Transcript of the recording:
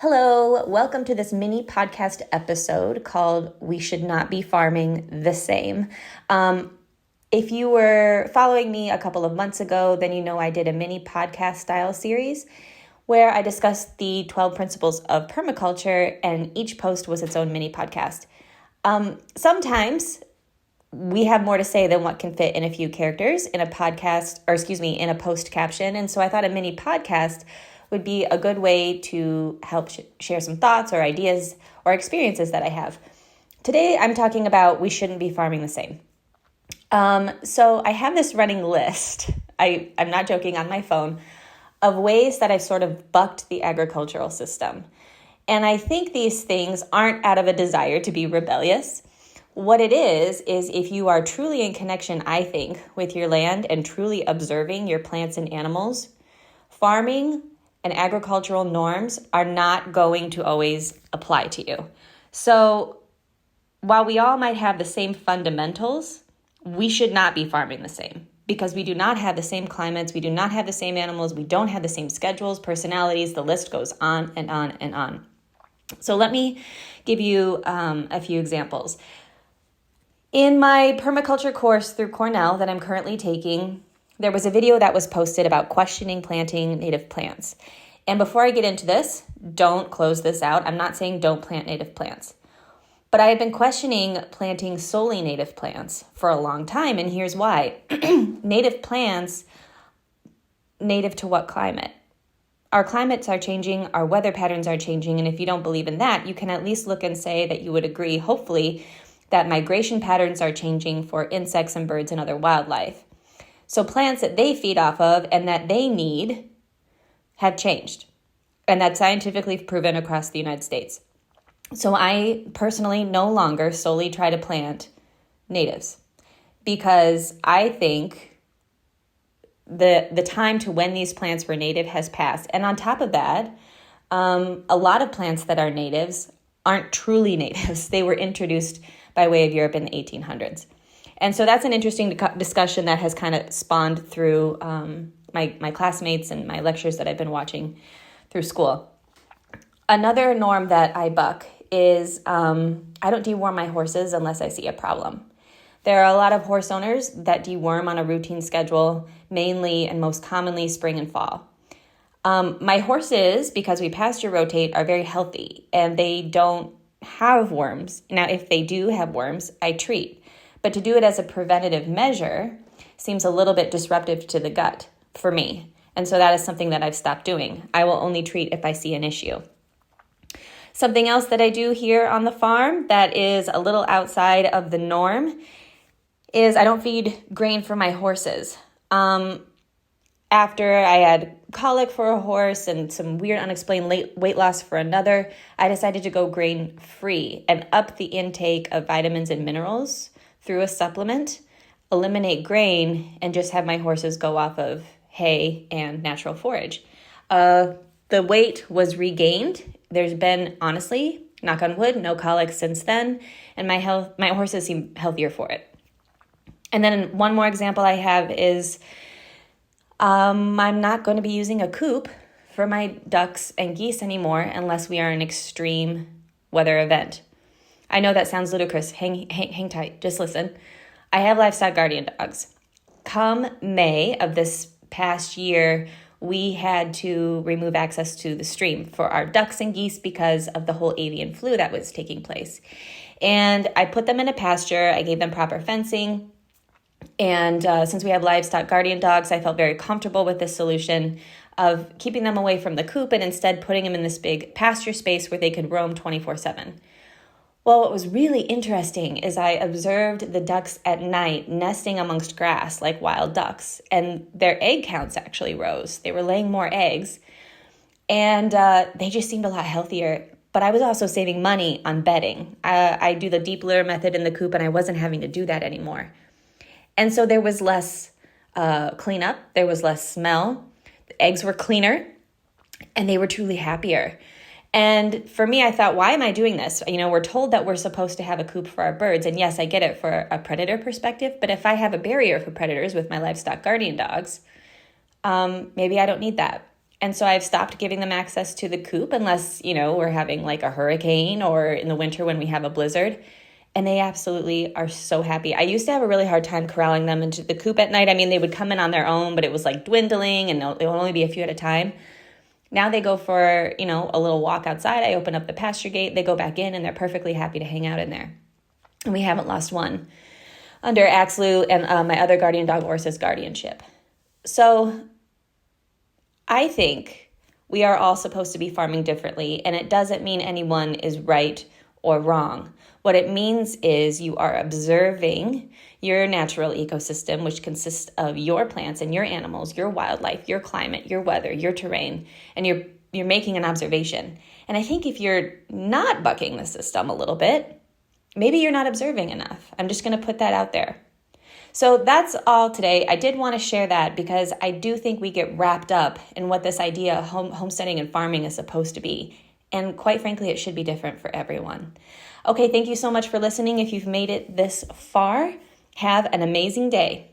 Hello, welcome to this mini podcast episode called We Should Not Be Farming the Same. If you were following me a couple of months ago, then you know I did a mini podcast style series where I discussed the 12 principles of permaculture, and each post was its own mini podcast. Sometimes we have more to say than what can fit in a few characters in a podcast, in a post caption. And so I thought a mini podcast would be a good way to help share some thoughts or ideas or experiences that I have. Today, I'm talking about we shouldn't be farming the same. So I have this running list, I'm not joking, on my phone, of ways that I've sort of bucked the agricultural system. And I think these things aren't out of a desire to be rebellious. What it is if you are truly in connection, I think, with your land and truly observing your plants and animals, farming and agricultural norms are not going to always apply to you. So while we all might have the same fundamentals, we should not be farming the same because we do not have the same climates, we do not have the same animals, we don't have the same schedules, personalities, the list goes on and on and on. So let me give you a few examples. In my permaculture course through Cornell that I'm currently taking, there was a video that was posted about questioning planting native plants. And before I get into this, don't close this out. I'm not saying don't plant native plants. But I have been questioning planting solely native plants for a long time, and here's why. Native plants, native to what climate? Our climates are changing, our weather patterns are changing, and if you don't believe in that, you can at least look and say that you would agree, hopefully, that migration patterns are changing for insects and birds and other wildlife. So plants that they feed off of and that they need have changed. And that's scientifically proven across the United States. So I personally no longer solely try to plant natives because I think the time to when these plants were native has passed. And on top of that, a lot of plants that are natives aren't truly natives. They were introduced by way of Europe in the 1800s. And so that's an interesting discussion that has kind of spawned through my classmates and my lectures that I've been watching through school. Another norm that I buck is I don't deworm my horses unless I see a problem. There are a lot of horse owners that deworm on a routine schedule, mainly and most commonly spring and fall. My horses, because we pasture rotate, are very healthy and they don't have worms. Now, if they do have worms, I treat. But to do it as a preventative measure seems a little bit disruptive to the gut for me. And so that is something that I've stopped doing. I will only treat if I see an issue. Something else that I do here on the farm that is a little outside of the norm is I don't feed grain for my horses. After I had colic for a horse and some weird unexplained weight loss for another, I decided to go grain-free and up the intake of vitamins and minerals through a supplement, eliminate grain, and just have my horses go off of hay and natural forage. The weight was regained. There's been, honestly, knock on wood, no colic since then, and my horses seem healthier for it. And then one more example I have is I'm not going to be using a coop for my ducks and geese anymore unless we are in an extreme weather event. I know that sounds ludicrous. Hang tight. Just listen. I have livestock guardian dogs. Come May of this past year, we had to remove access to the stream for our ducks and geese because of the whole avian flu that was taking place. And I put them in a pasture. I gave them proper fencing. And since we have livestock guardian dogs, I felt very comfortable with this solution of keeping them away from the coop and instead putting them in this big pasture space where they could roam 24/7. Well, what was really interesting is I observed the ducks at night nesting amongst grass like wild ducks, and their egg counts actually rose. They were laying more eggs, and they just seemed a lot healthier. But I was also saving money on bedding. I do the deep litter method in the coop, and I wasn't having to do that anymore. And so there was less cleanup, there was less smell, the eggs were cleaner, and they were truly happier. And for me, I thought, why am I doing this? You know, we're told that we're supposed to have a coop for our birds. And yes, I get it for a predator perspective. But if I have a barrier for predators with my livestock guardian dogs, maybe I don't need that. And so I've stopped giving them access to the coop unless, we're having like a hurricane or in the winter when we have a blizzard. And they absolutely are so happy. I used to have a really hard time corralling them into the coop at night. I mean, they would come in on their own, but it was like dwindling and it would only be a few at a time. Now they go for, a little walk outside. I open up the pasture gate. They go back in and they're perfectly happy to hang out in there. And we haven't lost one under Axe Root and my other guardian dog, Orsa's guardianship. So I think we are all supposed to be farming differently, and it doesn't mean anyone is right or wrong. What it means is you are observing your natural ecosystem, which consists of your plants and your animals, your wildlife, your climate, your weather, your terrain, and you're making an observation. And I think if you're not bucking the system a little bit, maybe you're not observing enough. I'm just going to put that out there. So that's all today. I did want to share that because I do think we get wrapped up in what this idea of homesteading and farming is supposed to be. And quite frankly, it should be different for everyone. Okay, thank you so much for listening. If you've made it this far, have an amazing day.